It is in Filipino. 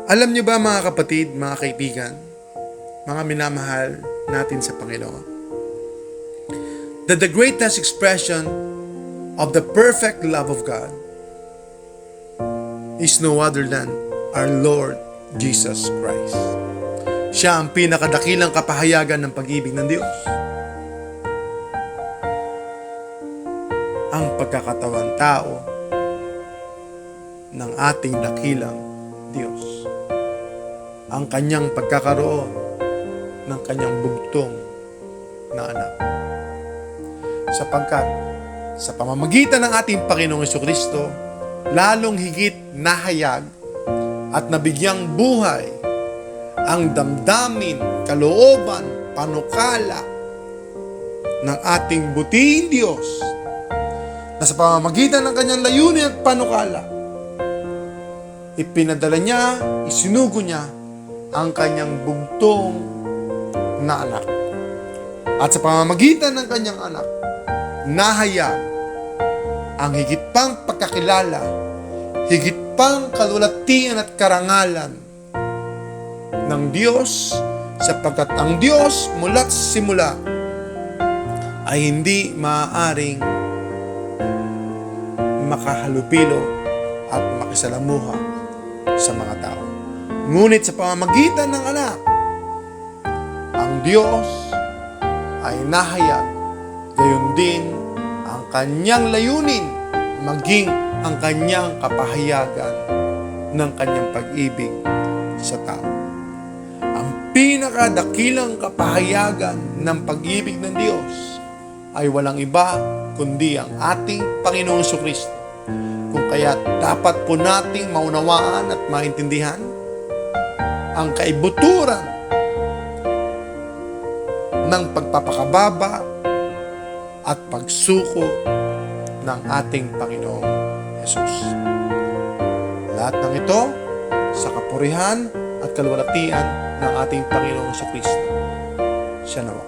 Alam niyo ba mga kapatid, mga kaibigan, mga minamahal natin sa Panginoon, that the greatest expression of the perfect love of God is no other than our Lord Jesus Christ. Siya ang pinakadakilang kapahayagan ng pag-ibig ng Diyos. Ang pagkakatawan tao ng ating dakilang Diyos. Ang kanyang pagkakaroon ng kanyang bugtong na anak. Sapagkat sa pamamagitan ng ating Panginoong Jesucristo, lalong higit nahayag at nabigyang buhay ang damdamin, kalooban, panukala ng ating butihing Diyos na sa pamamagitan ng kanyang layunin at panukala, ipinadala niya, isinugo niya ang kanyang bugtong na anak. At sa pamamagitan ng kanyang anak, nahayag ang higit pang pagkakilala, higit pang kalulatian at karangalan ng Diyos, sapagkat ang Diyos mula't simula ay hindi maaaring makahalupilo at makisalamuha sa mga tao. Ngunit sa pamamagitan ng anak, ang Diyos ay nahayag, gayon din ang kanyang layunin, maging ang kanyang kapahayagan ng kanyang pag-ibig sa tao. Ang pinakadakilang kapahayagan ng pag-ibig ng Diyos ay walang iba kundi ang ating Panginoong Jesucristo. Kung kaya dapat po nating maunawaan at maintindihan ang kaibuturan ng pagpapakababa at pagsuko ng ating Panginoong Hesus. Lahat ng ito sa kapurihan at kalwalatian ng ating Panginoong Jesucristo. Siya nawa.